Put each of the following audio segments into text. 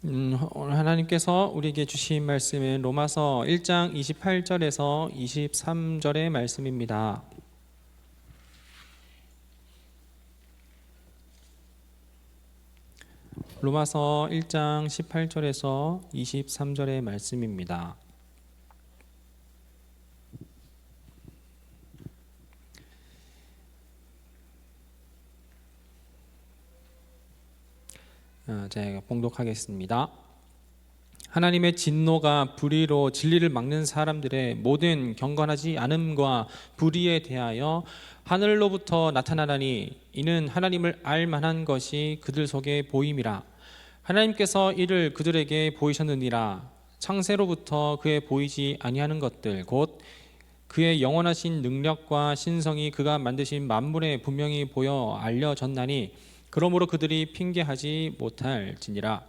오늘 하나님께서 우리에게 주신 말씀은 로마서 1장 28절에서 23절의 말씀입니다. 로마서 1장 18절에서 23절의 말씀입니다. 제가 봉독하겠습니다. 하나님의 진노가 불의로 진리를 막는 사람들의 모든 경건하지 않음과 불의에 대하여 하늘로부터 나타나나니 이는 하나님을 알 만한 것이 그들 속에 보임이라. 하나님께서 이를 그들에게 보이셨느니라. 창세로부터 그의 보이지 아니하는 것들 곧 그의 영원하신 능력과 신성이 그가 만드신 만물에 분명히 보여 알려졌나니 그러므로 그들이 핑계하지 못할지니라.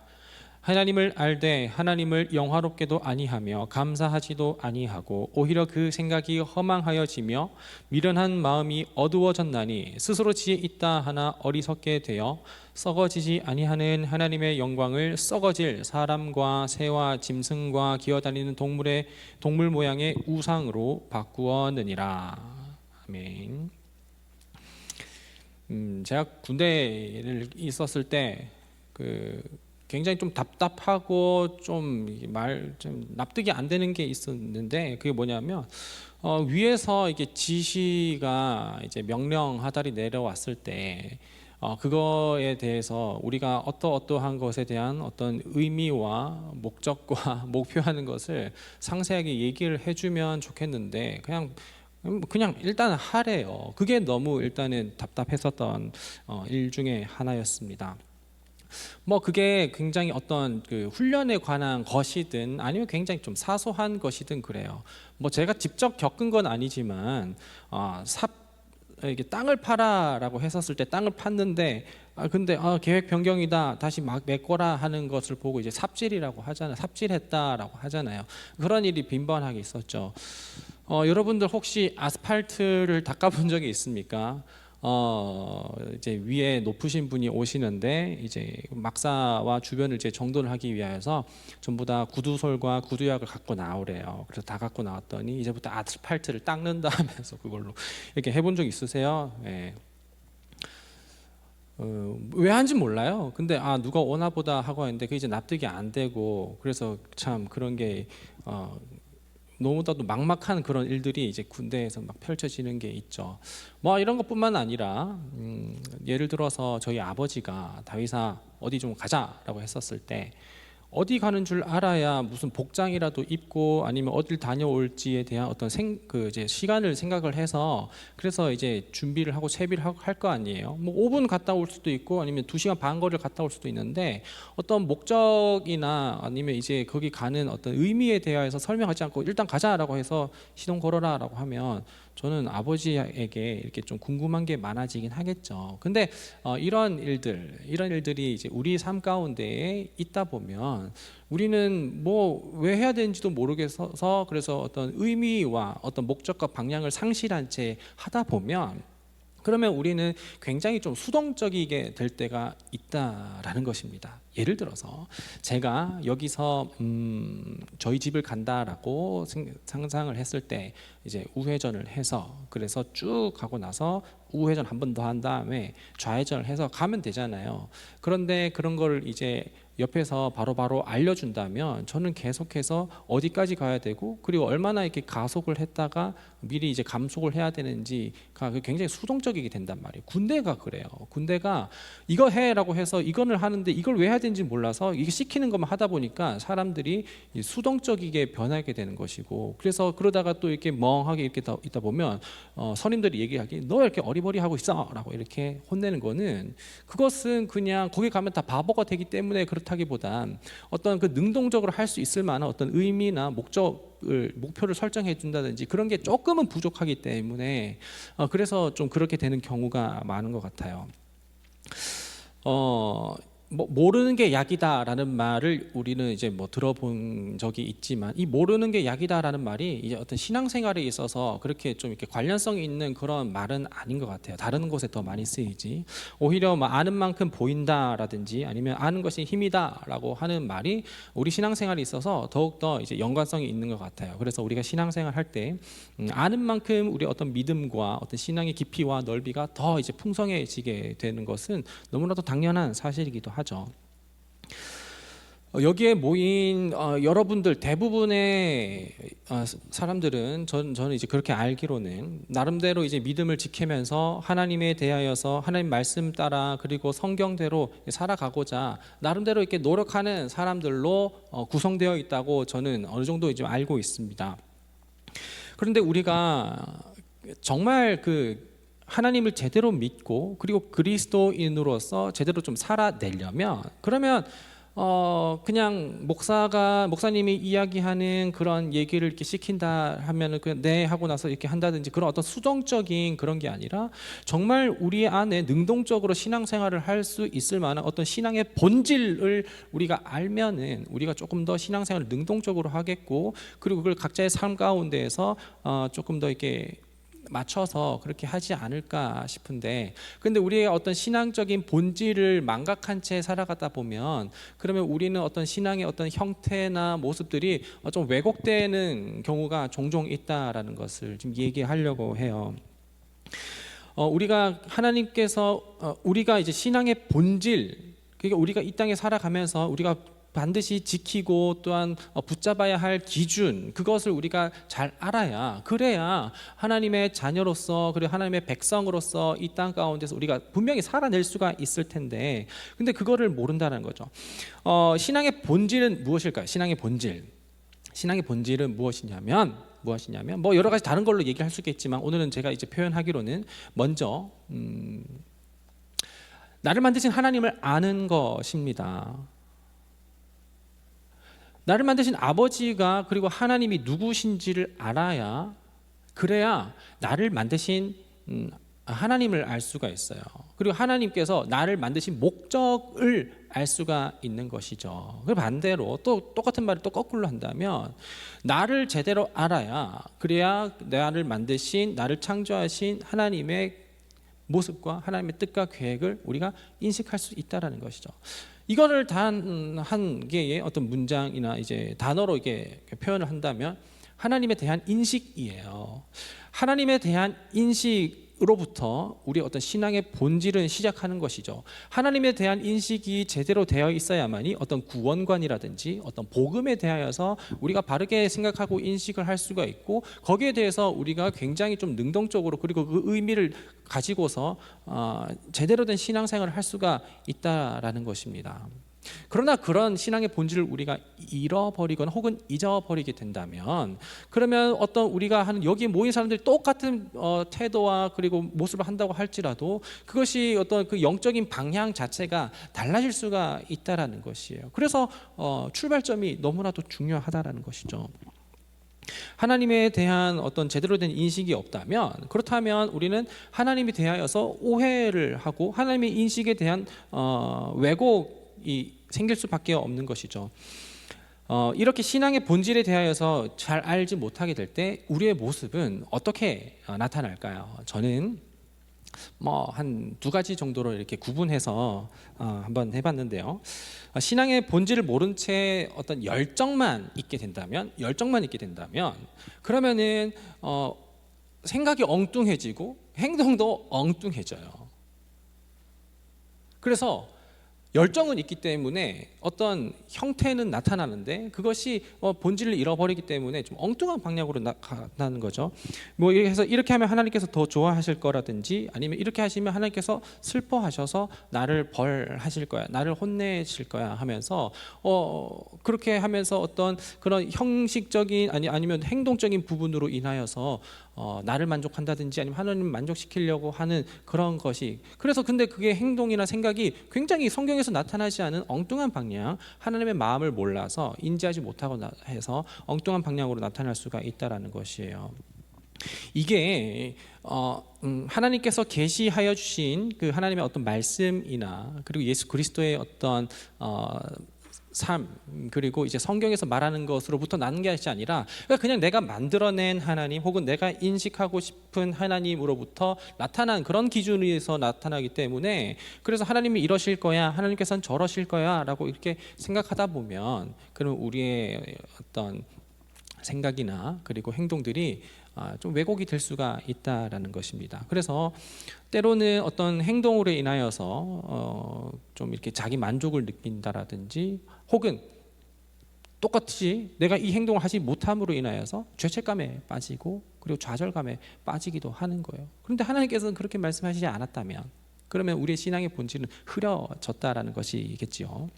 하나님을 알되 하나님을 영화롭게도 아니하며 감사하지도 아니하고 오히려 그 생각이 허망하여지며 미련한 마음이 어두워졌나니 스스로 지혜 있다 하나 어리석게 되어 썩어지지 아니하는 하나님의 영광을 썩어질 사람과 새와 짐승과 기어다니는 동물 모양의 우상으로 바꾸었느니라. 아멘. 제가 군대를 있었을 때 굉장히 좀 답답하고 좀 납득이 안 되는 게 있었는데 그게 뭐냐면 위에서 이게 지시가 이제 명령 하달이 내려왔을 때 그거에 대해서 우리가 어떠한 것에 대한 어떤 의미와 목적과 목표하는 것을 상세하게 얘기를 해주면 좋겠는데 그냥 일단 하래요. 그게 너무 일단은 답답했었던 일 중에 하나였습니다. 그게 굉장히 어떤 그 훈련에 관한 것이든 아니면 굉장히 좀 사소한 것이든 그래요. 제가 직접 겪은 건 아니지만 이게 땅을 팔아라고 했었을 때 땅을 팠는데 근데 계획 변경이다 다시 막 메꿔라 하는 것을 보고 이제 삽질이라고 하잖아요. 삽질했다라고 하잖아요. 그런 일이 빈번하게 있었죠. 여러분들 혹시 아스팔트를 닦아본 적이 있습니까? 이제 위에 높으신 분이 오시는데 이제 막사와 주변을 이제 정돈을 하기 위해서 전부 다 구두솔과 구두약을 갖고 나오래요. 그래서 다 갖고 나왔더니 이제부터 아스팔트를 닦는다 하면서 그걸로 이렇게 해본 적 있으세요? 네. 왜 한지 몰라요. 근데 누가 오나 보다 하고 했는데 그게 이제 납득이 안 되고 그래서 참 그런 게 너무나도 막막한 그런 일들이 이제 군대에서 막 펼쳐지는 게 있죠. 이런 것뿐만 아니라 예를 들어서 저희 아버지가 다윗아 어디 좀 가자라고 했었을 때 어디 가는 줄 알아야 무슨 복장이라도 입고 아니면 어딜 다녀올지에 대한 어떤 이제 시간을 생각을 해서 그래서 이제 준비를 하고 채비를 할 거 아니에요. 5분 갔다 올 수도 있고 아니면 2시간 반 거리를 갔다 올 수도 있는데 어떤 목적이나 아니면 이제 거기 가는 어떤 의미에 대해서 설명하지 않고 일단 가자라고 해서 시동 걸어라라고 하면 저는 아버지에게 이렇게 좀 궁금한 게 많아지긴 하겠죠. 근데 이런 일들이 이제 우리 삶 가운데에 있다 보면 우리는 왜 해야 되는지도 모르겠어서 그래서 어떤 의미와 어떤 목적과 방향을 상실한 채 하다 보면 그러면 우리는 굉장히 좀 수동적이게 될 때가 있다라는 것입니다. 예를 들어서 제가 여기서 저희 집을 간다라고 상상을 했을 때 이제 우회전을 해서 그래서 쭉 가고 나서 우회전 한 번 더 한 다음에 좌회전을 해서 가면 되잖아요. 그런데 그런 걸 이제 옆에서 바로바로 알려준다면 저는 계속해서 어디까지 가야 되고 그리고 얼마나 이렇게 가속을 했다가 미리 이제 감속을 해야 되는지가 굉장히 수동적이게 된단 말이에요. 군대가 그래요. 군대가 이거 해라고 해서 이거를 하는데 이걸 왜 해야 되는지 몰라서 이게 시키는 것만 하다 보니까 사람들이 수동적이게 변하게 되는 것이고 그래서 그러다가 또 이렇게 멍하게 이렇게 있다 보면 선임들이 얘기하기 너 이렇게 어리버리하고 있어라고 이렇게 혼내는 거는 그것은 그냥 거기 가면 다 바보가 되기 때문에 그렇다기보단 어떤 그 능동적으로 할 수 있을 만한 어떤 의미나 목표를 설정해 준다든지 그런 게 조금은 부족하기 때문에 그래서 좀 그렇게 되는 경우가 많은 것 같아요. 뭐 모르는 게 약이다라는 말을 우리는 이제 뭐 들어본 적이 있지만, 이 모르는 게 약이다라는 말이 이제 어떤 신앙생활에 있어서 그렇게 좀 이렇게 관련성이 있는 그런 말은 아닌 것 같아요. 다른 곳에 더 많이 쓰이지. 오히려 뭐 아는 만큼 보인다라든지 아니면 아는 것이 힘이다라고 하는 말이 우리 신앙생활에 있어서 더욱 더 이제 연관성이 있는 것 같아요. 그래서 우리가 신앙생활 할 때 아는 만큼 우리 어떤 믿음과 어떤 신앙의 깊이와 넓이가 더 이제 풍성해지게 되는 것은 너무나도 당연한 사실이기도 하죠. 여기에 모인 여러분들 대부분의 사람들은 저는 이제 그렇게 알기로는 나름대로 이제 믿음을 지키면서 하나님에 대하여서 하나님 말씀 따라 그리고 성경대로 살아가고자 나름대로 이렇게 노력하는 사람들로 구성되어 있다고 저는 어느 정도 이제 알고 있습니다. 그런데 우리가 정말 하나님을 제대로 믿고 그리고 그리스도인으로서 제대로 좀 살아내려면, 그러면 그냥 목사님이 이야기하는 그런 얘기를 이렇게 시킨다 하면은 그냥 네 하고 나서 이렇게 한다든지 그런 어떤 수동적인 그런 게 아니라 정말 우리 안에 능동적으로 신앙생활을 할 수 있을 만한 어떤 신앙의 본질을 우리가 알면은 우리가 조금 더 신앙생활을 능동적으로 하겠고, 그리고 그걸 각자의 삶 가운데에서 조금 더 이렇게 맞춰서 그렇게 하지 않을까 싶은데, 근데 우리의 어떤 신앙적인 본질을 망각한 채 살아가다 보면 그러면 우리는 어떤 신앙의 어떤 형태나 모습들이 좀 왜곡되는 경우가 종종 있다라는 것을 좀 얘기하려고 해요. 우리가 하나님께서 우리가 이제 신앙의 본질, 그러니까 우리가 이 땅에 살아가면서 우리가 반드시 지키고 또한 붙잡아야 할 기준, 그것을 우리가 잘 알아야, 그래야 하나님의 자녀로서 그리고 하나님의 백성으로서 이 땅 가운데서 우리가 분명히 살아낼 수가 있을 텐데, 근데 그거를 모른다는 거죠. 신앙의 본질은 무엇일까요? 신앙의 본질은 무엇이냐면 뭐 여러 가지 다른 걸로 얘기할 수 있겠지만 오늘은 제가 이제 표현하기로는 먼저 나를 만드신 하나님을 아는 것입니다. 나를 만드신 아버지가 그리고 하나님이 누구신지를 알아야, 그래야 나를 만드신 하나님을 알 수가 있어요. 그리고 하나님께서 나를 만드신 목적을 알 수가 있는 것이죠. 그 반대로 또 똑같은 말을 또 거꾸로 한다면 나를 제대로 알아야, 그래야 나를 만드신, 나를 창조하신 하나님의 모습과 하나님의 뜻과 계획을 우리가 인식할 수 있다라는 것이죠. 이거를 단 한 개의 어떤 문장이나 이제 단어로 이게 표현을 한다면 하나님에 대한 인식이에요. 하나님에 대한 인식으로부터 우리의 어떤 신앙의 본질은 시작하는 것이죠. 하나님에 대한 인식이 제대로 되어 있어야만이 어떤 구원관이라든지 어떤 복음에 대하여서 우리가 바르게 생각하고 인식을 할 수가 있고, 거기에 대해서 우리가 굉장히 좀 능동적으로 그리고 그 의미를 가지고서 제대로 된 신앙생활을 할 수가 있다라는 것입니다. 그러나 그런 신앙의 본질을 우리가 잃어버리거나 혹은 잊어버리게 된다면, 그러면 어떤 우리가 하는 여기 모인 사람들이 똑같은 태도와 그리고 모습을 한다고 할지라도 그것이 어떤 그 영적인 방향 자체가 달라질 수가 있다라는 것이에요. 그래서 출발점이 너무나도 중요하다라는 것이죠. 하나님에 대한 어떤 제대로 된 인식이 없다면, 그렇다면 우리는 하나님에 대하여서 오해를 하고 하나님의 인식에 대한 왜곡이 생길 수밖에 없는 것이죠. 이렇게 신앙의 본질에 대하여서 잘 알지 못하게 될 때 우리의 모습은 어떻게 나타날까요? 저는 뭐 한 두 가지 정도로 이렇게 구분해서 한번 해봤는데요. 신앙의 본질을 모른 채 어떤 열정만 있게 된다면 그러면은 생각이 엉뚱해지고 행동도 엉뚱해져요. 그래서 열정은 있기 때문에 어떤 형태는 나타나는데 그것이 본질을 잃어버리기 때문에 좀 엉뚱한 방향으로 나타나는 거죠. 뭐 이렇게 하면 하나님께서 더 좋아하실 거라든지, 아니면 이렇게 하시면 하나님께서 슬퍼하셔서 나를 벌하실 거야, 나를 혼내실 거야 하면서 그렇게 하면서 어떤 그런 형식적인 아니면 행동적인 부분으로 인하여서 나를 만족한다든지 아니면 하나님을 만족시키려고 하는 그런 것이, 그래서 근데 그게 행동이나 생각이 굉장히 성경에서 나타나지 않은 엉뚱한 방향, 하나님의 마음을 몰라서 인지하지 못하고 해서 엉뚱한 방향으로 나타날 수가 있다라는 것이에요. 이게 하나님께서 계시하여 주신 그 하나님의 어떤 말씀이나 그리고 예수 그리스도의 어떤 삶, 그리고 이제 성경에서 말하는 것으로부터 나는 것이 아니라 그냥 내가 만들어낸 하나님 혹은 내가 인식하고 싶은 하나님으로부터 나타난 그런 기준에서 나타나기 때문에, 그래서 하나님이 이러실 거야, 하나님께서는 저러실 거야 라고 이렇게 생각하다 보면 그러면 우리의 어떤 생각이나 그리고 행동들이 좀 왜곡이 될 수가 있다라는 것입니다. 그래서 때로는 어떤 행동으로 인하여서 좀 이렇게 자기 만족을 느낀다라든지, 혹은 똑같이 내가 이 행동을 하지 못함으로 인하여서 죄책감에 빠지고 그리고 좌절감에 빠지기도 하는 거예요. 그런데 하나님께서는 그렇게 말씀하시지 않았다면 그러면 우리의 신앙의 본질은 흐려졌다라는 것이겠지요.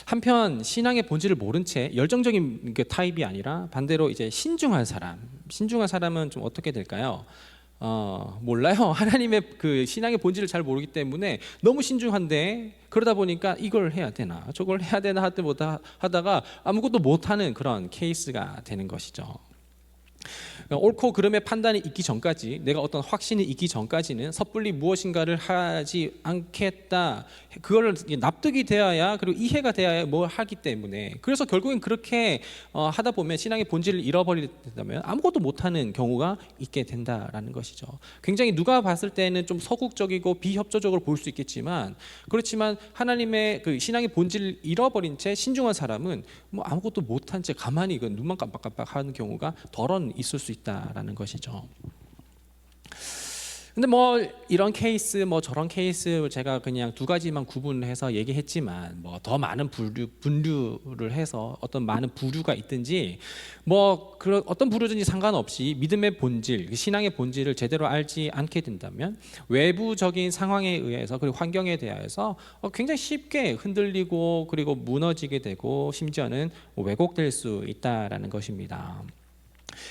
한편 신앙의 본질을 모른 채 열정적인 그 타입이 아니라 반대로 이제 신중한 사람은 좀 어떻게 될까요? 몰라요. 하나님의 그 신앙의 본질을 잘 모르기 때문에 너무 신중한데, 그러다 보니까 이걸 해야 되나 저걸 해야 되나 하다가 아무것도 못하는 그런 케이스가 되는 것이죠. 옳고 그름의 판단이 있기 전까지, 내가 어떤 확신이 있기 전까지는 섣불리 무엇인가를 하지 않겠다, 그걸 납득이 되어야, 그리고 이해가 되어야 뭘 하기 때문에, 그래서 결국엔 그렇게 하다 보면 신앙의 본질을 잃어버린다면 아무것도 못하는 경우가 있게 된다라는 것이죠. 굉장히 누가 봤을 때는 좀 서국적이고 비협조적으로 보일 수 있겠지만, 그렇지만 하나님의 그 신앙의 본질을 잃어버린 채 신중한 사람은 뭐 아무것도 못한 채 가만히 그 눈만 깜빡깜빡하는 경우가 덜은 있을 수 있다라는 것이죠. 근데 뭐 이런 케이스 뭐 저런 케이스 제가 그냥 두 가지만 구분해서 얘기했지만, 뭐 더 많은 분류를 해서 어떤 많은 부류가 있든지 뭐 그런 어떤 부류든지 상관없이 믿음의 본질, 신앙의 본질을 제대로 알지 않게 된다면 외부적인 상황에 의해서 그리고 환경에 대해서 굉장히 쉽게 흔들리고 그리고 무너지게 되고 심지어는 왜곡될 수 있다라는 것입니다.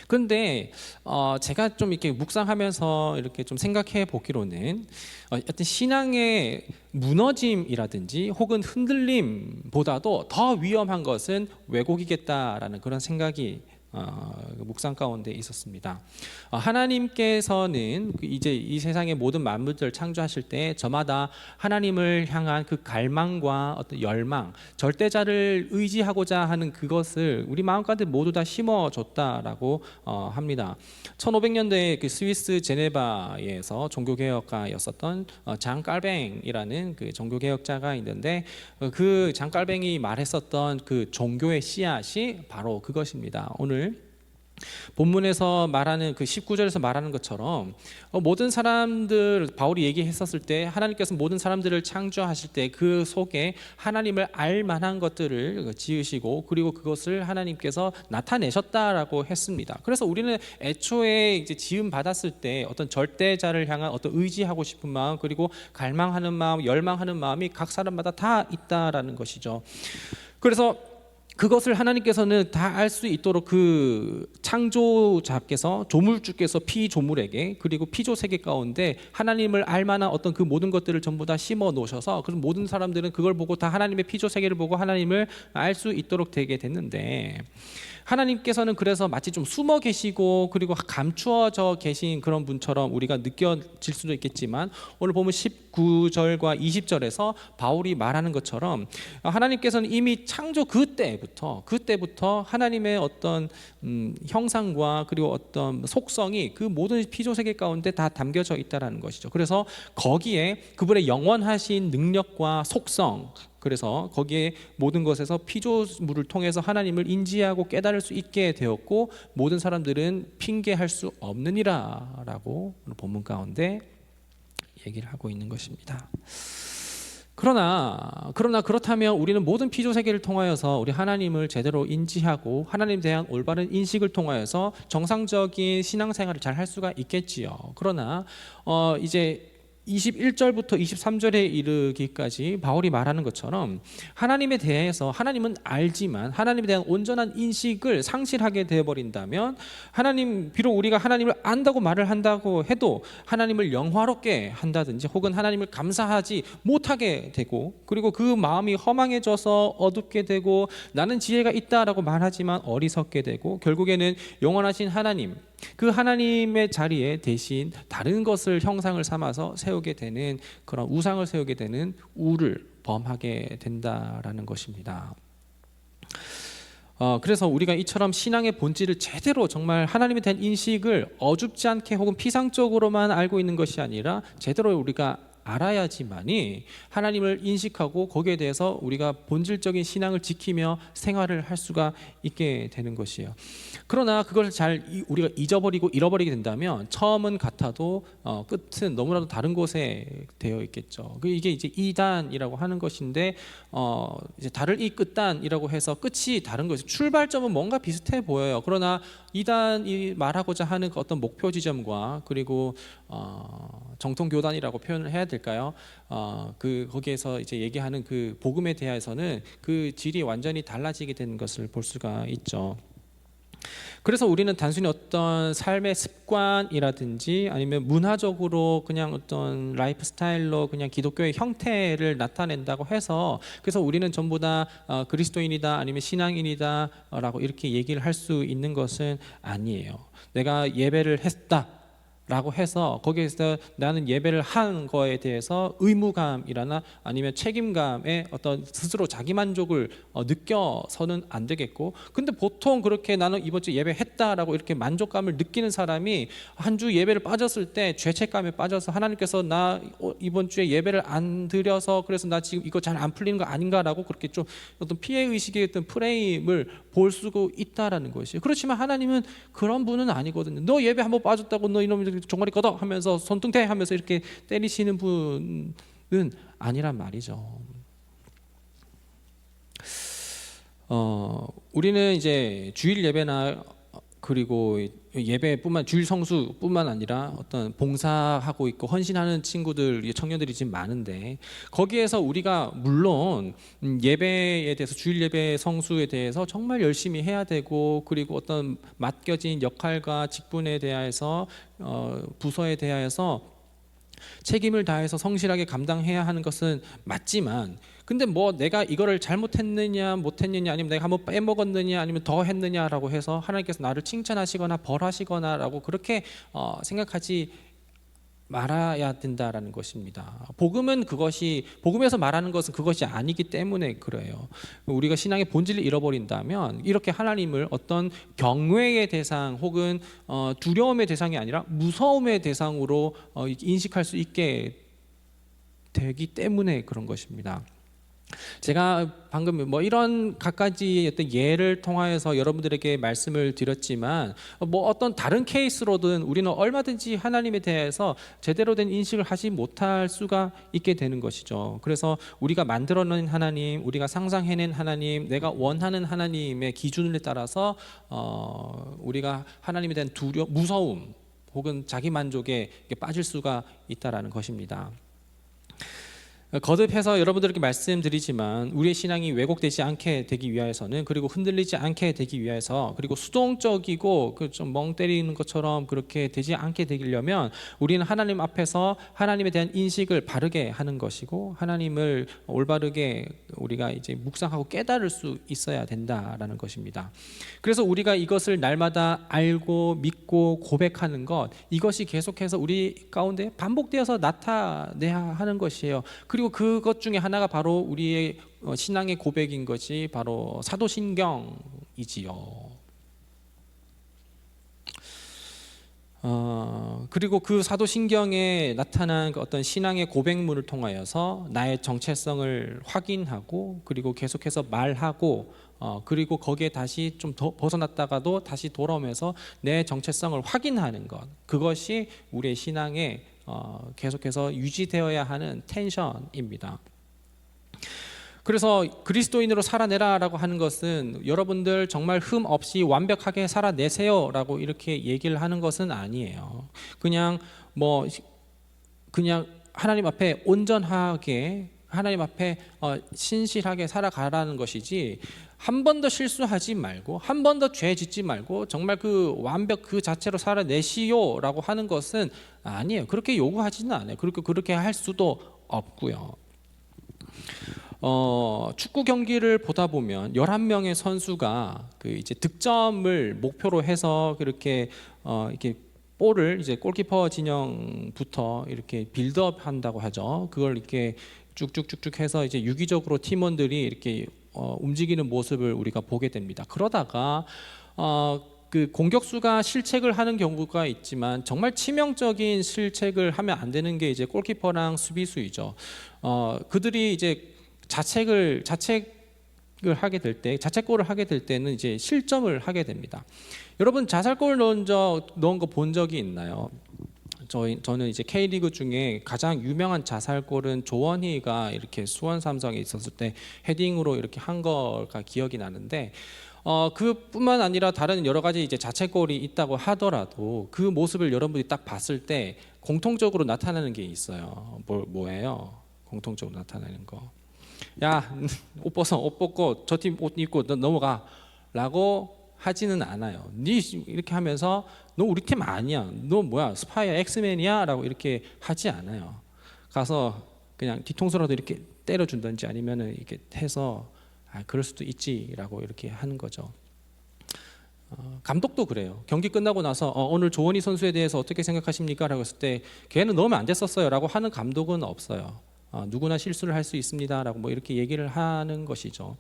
그런데 제가 좀 이렇게 묵상하면서 이렇게 좀 생각해 보기로는 어떤 신앙의 무너짐이라든지 혹은 흔들림보다도 더 위험한 것은 왜곡이겠다라는 그런 생각이 묵상 가운데 있었습니다. 하나님께서는 이제 이 세상의 모든 만물들을 창조하실 때 저마다 하나님을 향한 그 갈망과 어떤 열망, 절대자를 의지하고자 하는 그것을 우리 마음가운데 모두 다 심어줬다라고 합니다. 1500년대에 그 스위스 제네바에서 종교개혁가였었던 장 깔뱅이라는 그 종교개혁자가 있는데, 그 장 깔뱅이 말했었던 그 종교의 씨앗이 바로 그것입니다. 오늘 본문에서 말하는 그 19절에서 말하는 것처럼 모든 사람들, 바울이 얘기했었을 때 하나님께서 모든 사람들을 창조하실 때 그 속에 하나님을 알 만한 것들을 지으시고 그리고 그것을 하나님께서 나타내셨다라고 했습니다. 그래서 우리는 애초에 이제 지음 받았을 때 어떤 절대자를 향한 어떤 의지하고 싶은 마음, 그리고 갈망하는 마음, 열망하는 마음이 각 사람마다 다 있다라는 것이죠. 그래서 그것을 하나님께서는 다 알 수 있도록 그 창조자께서, 조물주께서 피조물에게 그리고 피조 세계 가운데 하나님을 알만한 어떤 그 모든 것들을 전부 다 심어 놓으셔서, 그럼 모든 사람들은 그걸 보고 다 하나님의 피조 세계를 보고 하나님을 알 수 있도록 되게 됐는데, 하나님께서는 그래서 마치 좀 숨어 계시고 그리고 감추어져 계신 그런 분처럼 우리가 느껴질 수도 있겠지만, 오늘 보면 19절과 20절에서 바울이 말하는 것처럼 하나님께서는 이미 창조 그때부터 하나님의 어떤 형상과 그리고 어떤 속성이 그 모든 피조세계 가운데 다 담겨져 있다는 것이죠. 그래서 거기에 그분의 영원하신 능력과 속성, 그래서 거기에 모든 것에서 피조물을 통해서 하나님을 인지하고 깨달을 수 있게 되었고, 모든 사람들은 핑계할 수 없느니라 라고 본문 가운데 얘기를 하고 있는 것입니다. 그러나 그렇다면 우리는 모든 피조 세계를 통하여서 우리 하나님을 제대로 인지하고 하나님에 대한 올바른 인식을 통하여서 정상적인 신앙생활을 잘 할 수가 있겠지요. 그러나 이제 21절부터 23절에 이르기까지 바울이 말하는 것처럼 하나님에 대해서 하나님은 알지만 하나님에 대한 온전한 인식을 상실하게 되어버린다면, 하나님, 비록 우리가 하나님을 안다고 말을 한다고 해도 하나님을 영화롭게 한다든지 혹은 하나님을 감사하지 못하게 되고, 그리고 그 마음이 허망해져서 어둡게 되고 나는 지혜가 있다라고 말하지만 어리석게 되고, 결국에는 영원하신 하나님, 그 하나님의 자리에 대신 다른 것을 형상을 삼아서 세우게 되는, 그런 우상을 세우게 되는 우를 범하게 된다라는 것입니다. 그래서 우리가 이처럼 신앙의 본질을 제대로, 정말 하나님에 대한 인식을 어줍지 않게 혹은 피상적으로만 알고 있는 것이 아니라 제대로 우리가 알아야지만이 하나님을 인식하고 거기에 대해서 우리가 본질적인 신앙을 지키며 생활을 할 수가 있게 되는 것이에요. 그러나 그걸 잘 우리가 잊어버리고 잃어버리게 된다면 처음은 같아도 끝은 너무나도 다른 곳에 되어 있겠죠. 이게 이제 이단이라고 하는 것인데, 이제 다를 이 끝단이라고 해서 끝이 다른 것이, 출발점은 뭔가 비슷해 보여요. 그러나 이단이 말하고자 하는 그 어떤 목표 지점과, 그리고 정통 교단이라고 표현을 해야 될까요? 거기에서 이제 얘기하는 그 복음에 대해서는 그 질이 완전히 달라지게 되는 것을 볼 수가 있죠. 그래서 우리는 단순히 어떤 삶의 습관이라든지 아니면 문화적으로 그냥 어떤 라이프 스타일로 그냥 기독교의 형태를 나타낸다고 해서, 그래서 우리는 전부 다 그리스도인이다 아니면 신앙인이다 라고 이렇게 얘기를 할 수 있는 것은 아니에요. 내가 예배를 했다 라고 해서 거기에서 나는 예배를 한 거에 대해서 의무감이라나 아니면 책임감에 어떤 스스로 자기만족을 느껴서는 안 되겠고, 근데 보통 그렇게 나는 이번 주 예배했다라고 이렇게 만족감을 느끼는 사람이 한 주 예배를 빠졌을 때 죄책감에 빠져서 하나님께서 나 이번 주에 예배를 안 드려서 그래서 나 지금 이거 잘 안 풀리는 거 아닌가라고 그렇게 좀 어떤 피해의식의 어떤 프레임을 볼 수가 있다라는 것이에요. 그렇지만 하나님은 그런 분은 아니거든요. 너 예배 한번 빠졌다고 너 이놈이 종아리 걷어 하면서 손등대 하면서 이렇게 때리시는 분은 아니란 말이죠. 우리는 이제 주일 예배나 그리고 예배뿐만, 주일 성수뿐만 아니라 어떤 봉사하고 있고 헌신하는 친구들, 청년들이 지금 많은데, 거기에서 우리가 물론 예배에 대해서, 주일 예배 성수에 대해서 정말 열심히 해야 되고, 그리고 어떤 맡겨진 역할과 직분에 대해서 부서에 대해서 책임을 다해서 성실하게 감당해야 하는 것은 맞지만, 근데 뭐 내가 이거를 잘못했느냐 못했느냐 아니면 내가 한번 빼먹었느냐 아니면 더 했느냐라고 해서 하나님께서 나를 칭찬하시거나 벌하시거나라고 그렇게 생각하지 말아야 된다라는 것입니다. 복음에서 말하는 것은 그것이 아니기 때문에 그래요. 우리가 신앙의 본질을 잃어버린다면 이렇게 하나님을 어떤 경외의 대상 혹은 두려움의 대상이 아니라 무서움의 대상으로 인식할 수 있게 되기 때문에 그런 것입니다. 제가 방금 뭐 이런 갖가지 어떤 예를 통하여서 여러분들에게 말씀을 드렸지만, 뭐 어떤 다른 케이스로든 우리는 얼마든지 하나님에 대해서 제대로 된 인식을 하지 못할 수가 있게 되는 것이죠. 그래서 우리가 만들어낸 하나님, 우리가 상상해낸 하나님, 내가 원하는 하나님의 기준에 따라서 우리가 하나님에 대한 무서움 혹은 자기 만족에 빠질 수가 있다라는 것입니다. 거듭해서 여러분들에게 말씀드리지만, 우리의 신앙이 왜곡되지 않게 되기 위해서는, 그리고 흔들리지 않게 되기 위해서, 그리고 수동적이고 좀 멍 때리는 것처럼 그렇게 되지 않게 되려면 우리는 하나님 앞에서 하나님에 대한 인식을 바르게 하는 것이고, 하나님을 올바르게 우리가 이제 묵상하고 깨달을 수 있어야 된다라는 것입니다. 그래서 우리가 이것을 날마다 알고 믿고 고백하는 것, 이것이 계속해서 우리 가운데 반복되어서 나타내야 하는 것이에요. 그리고 그것 중에 하나가 바로 우리의 신앙의 고백인 것이 바로 사도신경이지요. 그리고 그 사도신경에 나타난 어떤 신앙의 고백문을 통하여서 나의 정체성을 확인하고, 그리고 계속해서 말하고, 그리고 거기에 다시 좀 더 벗어났다가도 다시 돌아오면서 내 정체성을 확인하는 것, 그것이 우리의 신앙에 계속해서 유지되어야 하는 텐션입니다. 그래서 그리스도인으로 살아내라라고 하는 것은 여러분들 정말 흠 없이 완벽하게 살아내세요라고 이렇게 얘기를 하는 것은 아니에요. 그냥 하나님 앞에 온전하게, 하나님 앞에 신실하게 살아가라는 것이지, 한 번 더 실수하지 말고 한 번 더 죄 짓지 말고 정말 그 완벽 그 자체로 살아내시오라고 하는 것은 아니에요. 그렇게 요구하지는 않아요. 그렇게 할 수도 없고요. 축구 경기를 보다 보면 11명의 선수가 그 이제 득점을 목표로 해서 그렇게 이렇게 볼을 이제 골키퍼 진영부터 이렇게 빌드업 한다고 하죠. 그걸 이렇게 쭉쭉쭉쭉 해서 이제 유기적으로 팀원들이 이렇게 움직이는 모습을 우리가 보게 됩니다. 그러다가 그 공격수가 실책을 하는 경우가 있지만 정말 치명적인 실책을 하면 안 되는 게 이제 골키퍼랑 수비수이죠. 그들이 이제 자책을 하게 될 때, 자책골을 하게 될 때는 이제 실점을 하게 됩니다. 여러분 자살골 넣은 거 본 적이 있나요? 저는 이제 K리그 중에 가장 유명한 자살골은 조원희가 이렇게 수원 삼성에 있었을 때 헤딩으로 이렇게 한 거가 기억이 나는데, 그뿐만 아니라 다른 여러 가지 이제 자책골이 있다고 하더라도 그 모습을 여러분들이 딱 봤을 때 공통적으로 나타나는 게 있어요. 뭐예요? 공통적으로 나타나는 거. 야, 옷 벗어, 옷 벗고 저 팀 옷 입고 너 넘어가라고 하지는 않아요. 니 이렇게 하면서 너 우리 팀 아니야. 너 뭐야? 스파이야, 엑스맨이야?라고 이렇게 하지 않아요. 가서 그냥 뒤통수라도 이렇게 때려준든지 아니면은 이렇게 해서 그럴 수도 있지라고 이렇게 하는 거죠. 감독도 그래요. 경기 끝나고 나서 오늘 조원희 선수에 대해서 어떻게 생각하십니까? 라고 했을 때 걔는 넣으면 안 됐었어요 라고 하는 감독은 없어요. 누구나 실수를 할 수 있습니다 라고 뭐 이렇게 얘기를 하는 것이죠.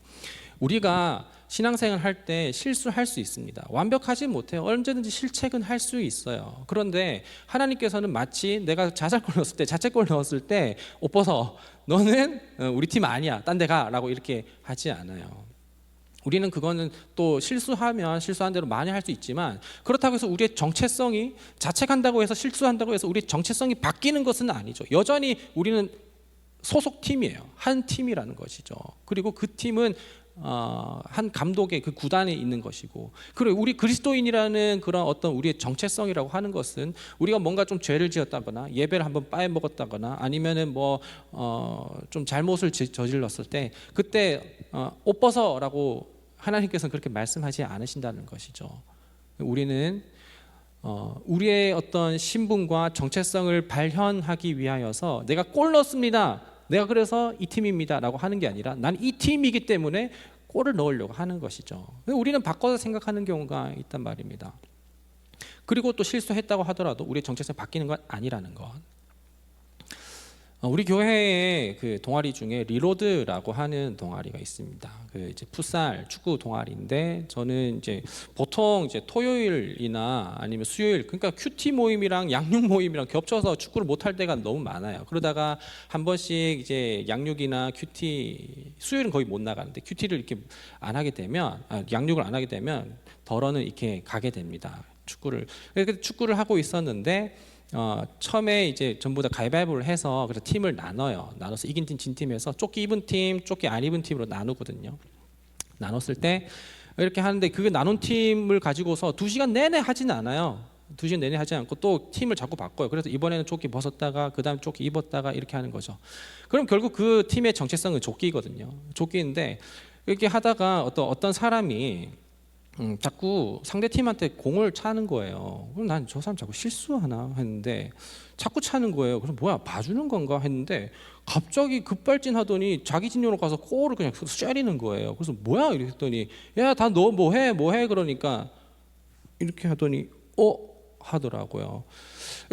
우리가 신앙생활 할 때 실수할 수 있습니다. 완벽하지 못해요. 언제든지 실책은 할 수 있어요. 그런데 하나님께서는 마치 내가 자살골 넣었을 때, 자책골 넣었을 때 옷 벗어, 너는 우리 팀 아니야, 딴 데 가 라고 이렇게 하지 않아요. 우리는 그거는 또 실수하면 실수한 대로 많이 할 수 있지만, 그렇다고 해서 우리의 정체성이, 자책한다고 해서 실수한다고 해서 우리의 정체성이 바뀌는 것은 아니죠. 여전히 우리는 소속 팀이에요. 한 팀이라는 것이죠. 그리고 그 팀은 한 감독의 그 구단에 있는 것이고, 그리고 우리 그리스도인이라는 그런 어떤 우리의 정체성이라고 하는 것은 우리가 뭔가 좀 죄를 지었다거나 예배를 한번 빠해먹었다거나 아니면은 뭐 좀 잘못을 저질렀을 때 그때 옷 벗어라고 하나님께서는 그렇게 말씀하지 않으신다는 것이죠. 우리는 우리의 어떤 신분과 정체성을 발현하기 위하여서 내가 골 넣었습니다, 내가 그래서 이 팀입니다 라고 하는 게 아니라 난 이 팀이기 때문에 골을 넣으려고 하는 것이죠. 우리는 바꿔서 생각하는 경우가 있단 말입니다. 그리고 또 실수했다고 하더라도 우리의 정체성이 바뀌는 건 아니라는 것. 우리 교회에 그 동아리 중에 리로드라고 하는 동아리가 있습니다. 그 이제 풋살 축구 동아리인데, 저는 이제 보통 이제 토요일이나 아니면 수요일, 그러니까 큐티 모임이랑 양육 모임이랑 겹쳐서 축구를 못 할 때가 너무 많아요. 그러다가 한 번씩 이제 양육이나 큐티, 수요일은 거의 못 나가는데 큐티를 이렇게 안 하게 되면, 양육을 안 하게 되면 덜어는 이렇게 가게 됩니다. 축구를 하고 있었는데. 처음에 이제 전부 다 가위바위보를 해서 그래서 팀을 나눠서 이긴 팀, 진 팀에서 조끼 입은 팀, 조끼 안 입은 팀으로 나누거든요. 나눴을 때 이렇게 하는데, 그게 나눈 팀을 가지고서 2시간 내내 하지는 않아요. 2시간 내내 하지 않고 또 팀을 자꾸 바꿔요. 그래서 이번에는 조끼 벗었다가 그 다음 조끼 입었다가 이렇게 하는 거죠. 그럼 결국 그 팀의 정체성은 조끼거든요. 조끼인데 이렇게 하다가 어떤 사람이 자꾸 상대 팀한테 공을 차는 거예요. 그럼 난 저 사람 자꾸 실수하나 했는데 자꾸 차는 거예요. 그래서 뭐야, 봐주는 건가 했는데 갑자기 급발진하더니 자기 진영으로 가서 골을 그냥 쏴리는 거예요. 그래서 뭐야 이랬더니, 야, 다 너 뭐해 그러니까 이렇게 하더니 하더라고요.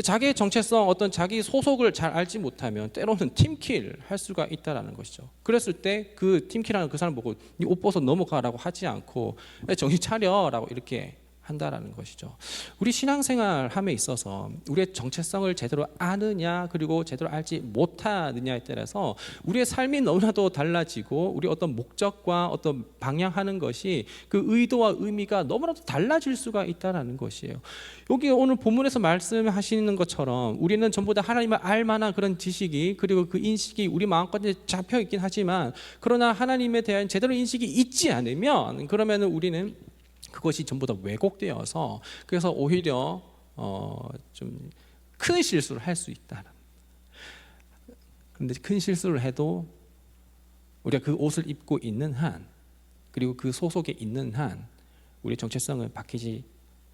자기의 정체성, 어떤 자기 소속을 잘 알지 못하면 때로는 팀킬 할 수가 있다라는 것이죠. 그랬을 때 그 팀킬하는 그 사람 보고 네 옷 벗어 넘어가라고 하지 않고 정신 차려라고 이렇게 한다라는 것이죠. 우리 신앙생활 함에 있어서 우리의 정체성을 제대로 아느냐, 그리고 제대로 알지 못하느냐에 따라서 우리의 삶이 너무나도 달라지고 우리 어떤 목적과 어떤 방향하는 것이, 그 의도와 의미가 너무나도 달라질 수가 있다라는 것이에요. 여기 오늘 본문에서 말씀하시는 것처럼 우리는 전부 다 하나님을 알 만한 그런 지식이, 그리고 그 인식이 우리 마음까지 잡혀 있긴 하지만, 그러나 하나님에 대한 제대로 인식이 있지 않으면 그러면은 우리는 그것이 전부 다 왜곡되어서, 그래서 오히려 좀 큰 실수를 할 수 있다. 그런데 큰 실수를 해도 우리가 그 옷을 입고 있는 한, 그리고 그 소속에 있는 한 우리의 정체성을 바뀌지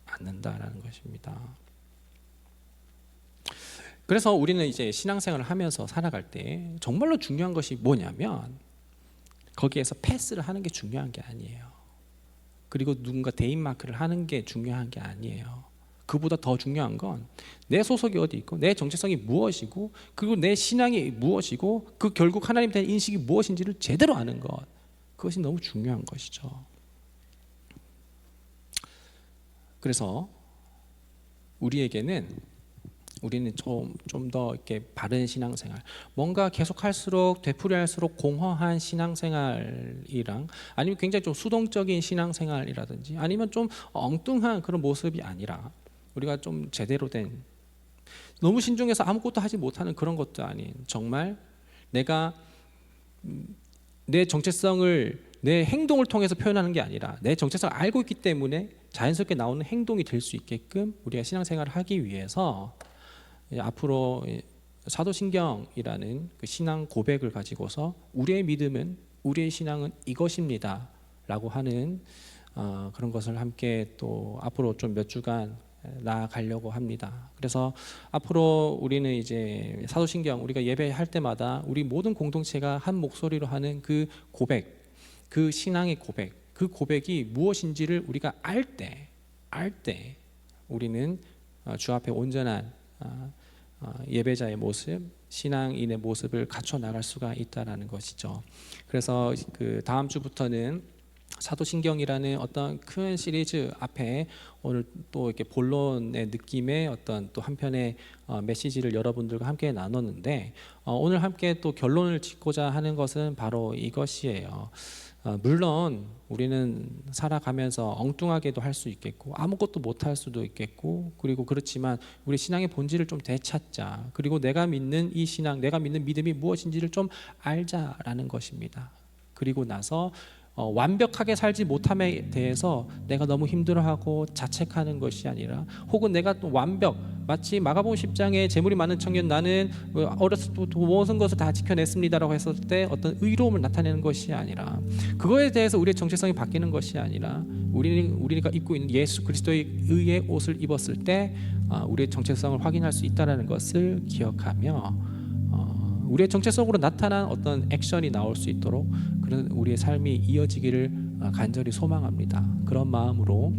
않는다라는 것입니다. 그래서 우리는 이제 신앙생활을 하면서 살아갈 때 정말로 중요한 것이 뭐냐면, 거기에서 패스를 하는 게 중요한 게 아니에요. 그리고 누군가 대인마크를 하는 게 중요한 게 아니에요. 그보다 더 중요한 건 내 소속이 어디 있고 내 정체성이 무엇이고 그리고 내 신앙이 무엇이고 그 결국 하나님에 대한 인식이 무엇인지를 제대로 아는 것, 그것이 너무 중요한 것이죠. 그래서 우리는 좀 더 이렇게 바른 신앙생활, 뭔가 계속할수록 되풀이할수록 공허한 신앙생활이랑 아니면 굉장히 좀 수동적인 신앙생활이라든지 아니면 좀 엉뚱한 그런 모습이 아니라 우리가 좀 제대로 된, 너무 신중해서 아무것도 하지 못하는 그런 것도 아닌, 정말 내가 내 정체성을 내 행동을 통해서 표현하는 게 아니라 내 정체성을 알고 있기 때문에 자연스럽게 나오는 행동이 될 수 있게끔 우리가 신앙생활을 하기 위해서 앞으로 사도신경이라는 그 신앙 고백을 가지고서 우리의 믿음은, 우리의 신앙은 이것입니다 라고 하는 그런 것을 함께 또 앞으로 좀 몇 주간 나아가려고 합니다. 그래서 앞으로 우리는 이제 사도신경, 우리가 예배할 때마다 우리 모든 공동체가 한 목소리로 하는 그 고백, 그 신앙의 고백, 그 고백이 무엇인지를 우리가 알 때 우리는 주 앞에 온전한 예배자의 모습, 신앙인의 모습을 갖춰 나갈 수가 있다라는 것이죠. 그래서 그 다음 주부터는 사도신경이라는 어떤 큰 시리즈 앞에 오늘 또 이렇게 본론의 느낌의 어떤 또 한편의 메시지를 여러분들과 함께 나눴는데, 오늘 함께 또 결론을 짓고자 하는 것은 바로 이것이에요. 물론 우리는 살아가면서 엉뚱하게도 할 수 있겠고 아무것도 못할 수도 있겠고, 그리고 그렇지만 우리 신앙의 본질을 좀 되찾자, 그리고 내가 믿는 이 신앙, 내가 믿는 믿음이 무엇인지를 좀 알자라는 것입니다. 그리고 나서 완벽하게 살지 못함에 대해서 내가 너무 힘들어하고 자책하는 것이 아니라, 혹은 내가 또 마치 마가복음 10장에 재물이 많은 청년, 나는 어렸을 때부터 모든 것을 다 지켜냈습니다라고 했을 때 어떤 의로움을 나타내는 것이 아니라, 그거에 대해서 우리의 정체성이 바뀌는 것이 아니라, 우리가 입고 있는 예수 그리스도의 의의 옷을 입었을 때 우리의 정체성을 확인할 수 있다는 것을 기억하며 우리의 정체성으로 나타난 어떤 액션이 나올 수 있도록 그런 우리의 삶이 이어지기를 간절히 소망합니다. 그런 마음으로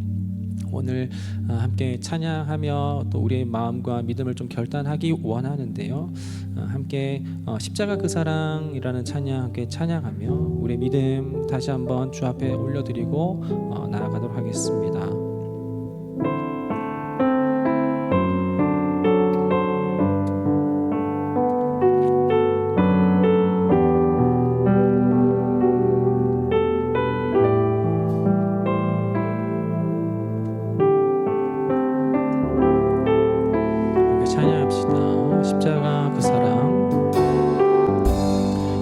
오늘 함께 찬양하며 또 우리의 마음과 믿음을 좀 결단하기 원하는데요. 함께 십자가 그 사랑이라는 찬양 함께 찬양하며 우리의 믿음 다시 한번 주 앞에 올려드리고 나아가도록 하겠습니다. 찬양합시다. 십자가 그 사랑,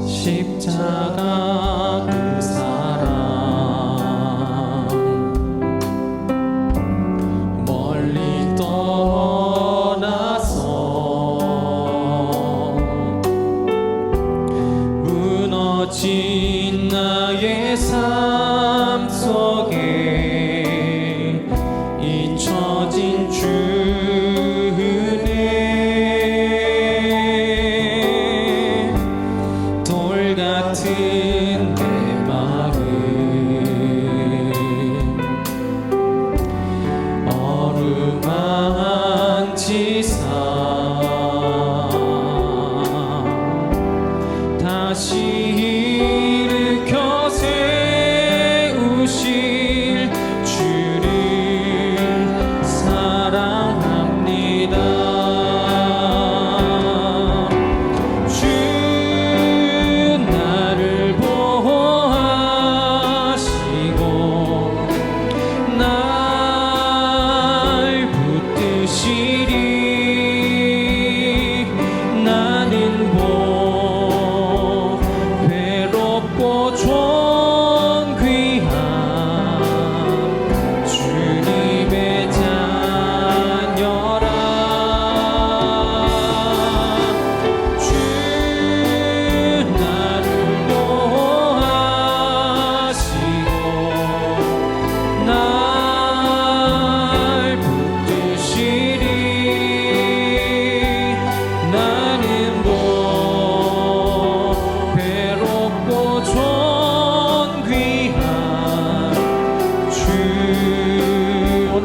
십자가 그 사랑,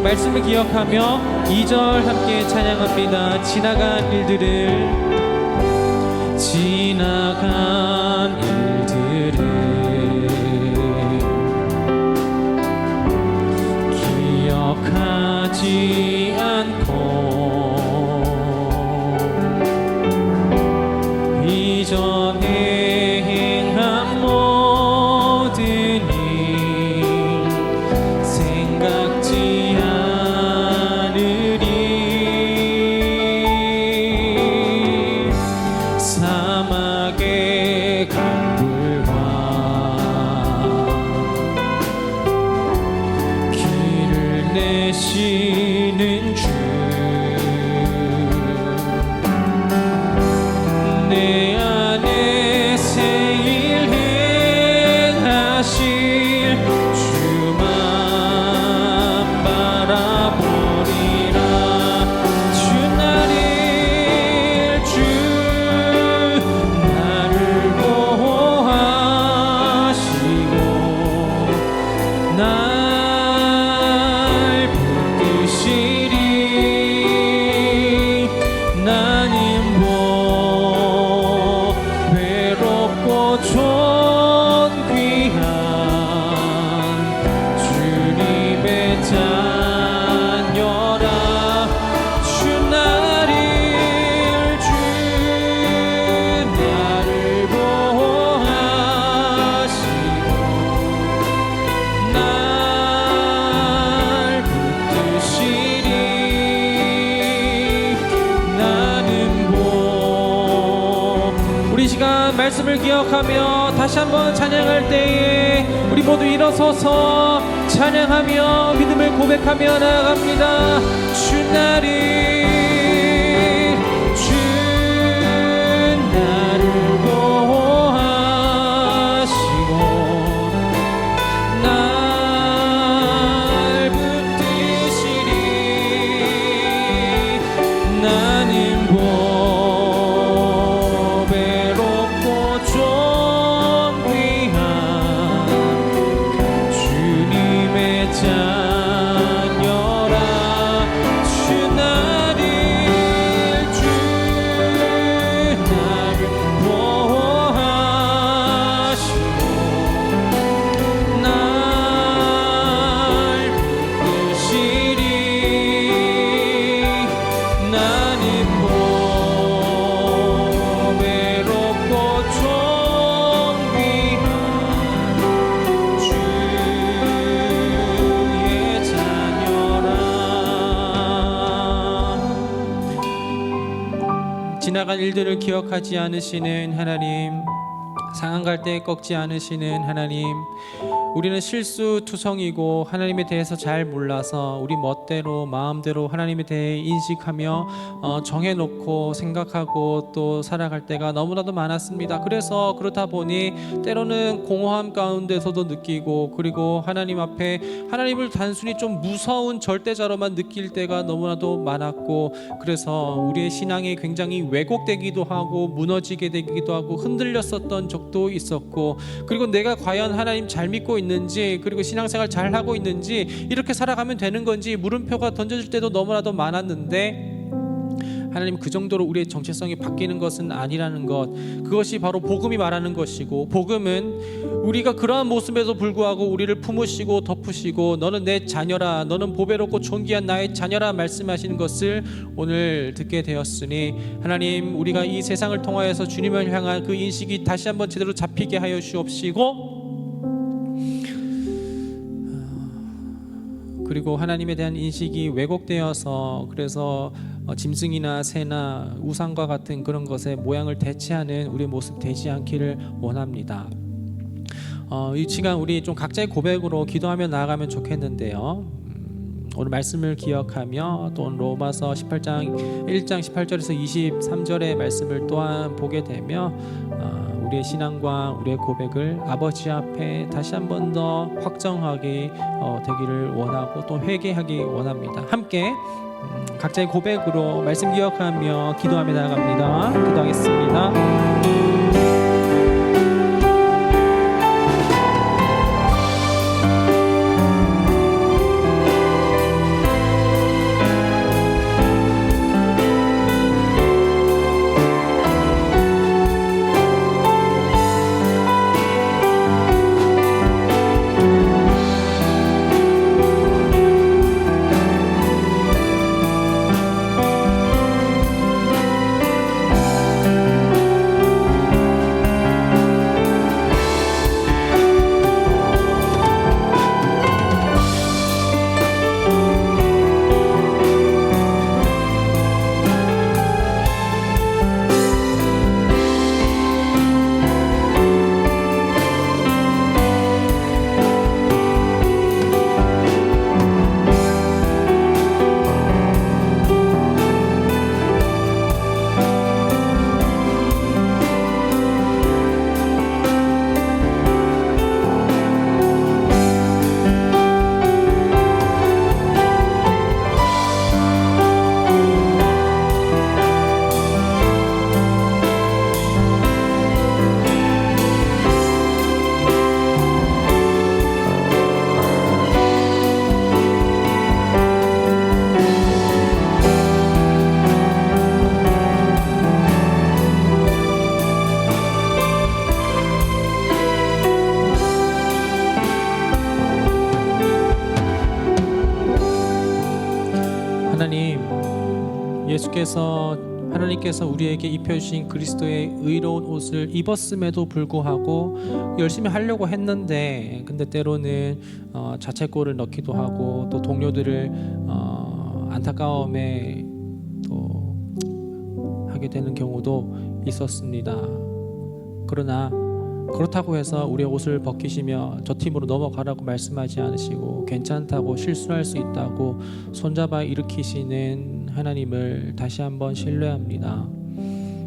말씀을 기억하며 2절 함께 찬양합니다. 지나간 일들을 기억하지 않고 이전에 행한 모든 일 생각지 않으리. 사막의 강물과 길을 내시는 주, 내 안에 새 일 행하실 주만 바라보리라. 주 나를 보호하시고 날 붙드시리. 나는 외롭고 존귀한 주님의 자녀라. 주 나를 보호하시고 날 붙드시리. 나는 우리 시간 말씀을 기억하며 다시 한번 찬양할 때에 우리 모두 일어서서 찬양하며 믿음을 고백하며 나아갑니다. 주 나를 보호하시고 날 붙드시리. 나는 외롭고 존귀한 주님의 자녀라. 주 나를 보호하시고 날 붙드시리. 나는 외롭고 존귀한 주의 자녀라. 지나간 일들을 기억하지 않으시는 하나님, 상한 갈 때 꺾지 않으시는 하나님, 우리는 실수투성이고 하나님에 대해서 잘 몰라서 우리 멋대로 마음대로 하나님에 대해 인식하며 정해놓고 생각하고 또 살아갈 때가 너무나도 많았습니다. 그래서 그렇다 보니 때로는 공허함 가운데서도 느끼고, 그리고 하나님 앞에 하나님을 단순히 좀 무서운 절대자로만 느낄 때가 너무나도 많았고, 그래서 우리의 신앙이 굉장히 왜곡되기도 하고 무너지게 되기도 하고 흔들렸었던 적도 있었고, 그리고 내가 과연 하나님 잘 믿고 있는지, 그리고 신앙생활 잘 하고 있는지, 이렇게 살아가면 되는 건지 물음표가 던져질 때도 너무나도 많았는데, 하나님 그 정도로 우리의 정체성이 바뀌는 것은 아니라는 것, 그것이 바로 복음이 말하는 것이고, 복음은 우리가 그러한 모습에도 불구하고 우리를 품으시고 덮으시고 너는 내 자녀라, 너는 보배롭고 존귀한 나의 자녀라 말씀하시는 것을 오늘 듣게 되었으니, 하나님 우리가 이 세상을 통하여서 주님을 향한 그 인식이 다시 한번 제대로 잡히게 하여 주옵시고, 그리고 하나님에 대한 인식이 왜곡되어서 그래서 짐승이나 새나 우상과 같은 그런 것의 모양을 대체하는 우리의 모습 되지 않기를 원합니다. 이 시간 우리 좀 각자의 고백으로 기도하며 나아가면 좋겠는데요. 오늘 말씀을 기억하며 또 로마서 18장 1장 18절에서 23절의 말씀을 또한 보게 되며 우리의 신앙과 우리의 고백을 아버지 앞에 다시 한 번 더 확정하게 되기를 원하고 또 회개하기 원합니다. 함께 각자의 고백으로 말씀 기억하며 기도하며 나아갑니다. 기도하겠습니다. 하나님, 하나님께서 우리에게 입혀주신 그리스도의 의로운 옷을 입었음에도 불구하고 열심히 하려고 했는데, 근데 때로는 자책골을 넣기도 하고 또 동료들을 안타까움에 또 하게 되는 경우도 있었습니다. 그러나 그렇다고 해서 우리의 옷을 벗기시며 저 팀으로 넘어가라고 말씀하지 않으시고, 괜찮다고, 실수할 수 있다고 손잡아 일으키시는 하나님을 다시 한번 신뢰합니다.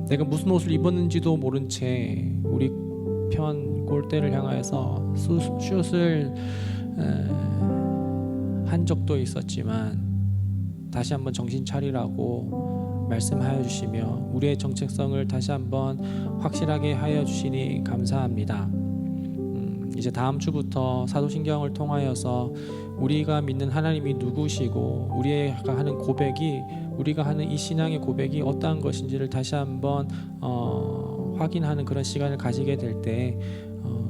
내가 무슨 옷을 입었는지도 모른 채 우리 편 골대를 향하여서 슛을 한 적도 있었지만 다시 한번 정신 차리라고 말씀하여 주시며 우리의 정체성을 다시 한번 확실하게 하여 주시니 감사합니다. 이제 다음 주부터 사도신경을 통하여서 우리가 믿는 하나님이 누구시고 우리가 하는 고백이, 우리가 하는 이 신앙의 고백이 어떠한 것인지를 다시 한번 확인하는 그런 시간을 가지게 될 때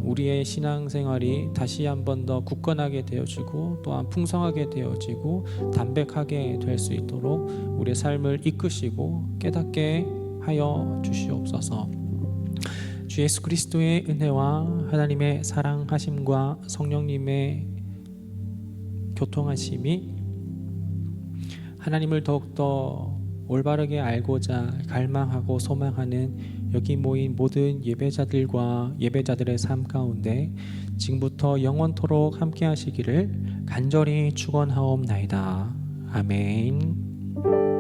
우리의 신앙생활이 다시 한번 더 굳건하게 되어지고 또한 풍성하게 되어지고 담백하게 될 수 있도록 우리의 삶을 이끄시고 깨닫게 하여 주시옵소서. 주 예수 그리스도의 은혜와 하나님의 사랑하심과 성령님의 교통하심이 하나님을 더욱더 올바르게 알고자 갈망하고 소망하는 여기 모인 모든 예배자들과 예배자들의 삶 가운데 지금부터 영원토록 함께 하시기를 간절히 축원하옵나이다. 아멘.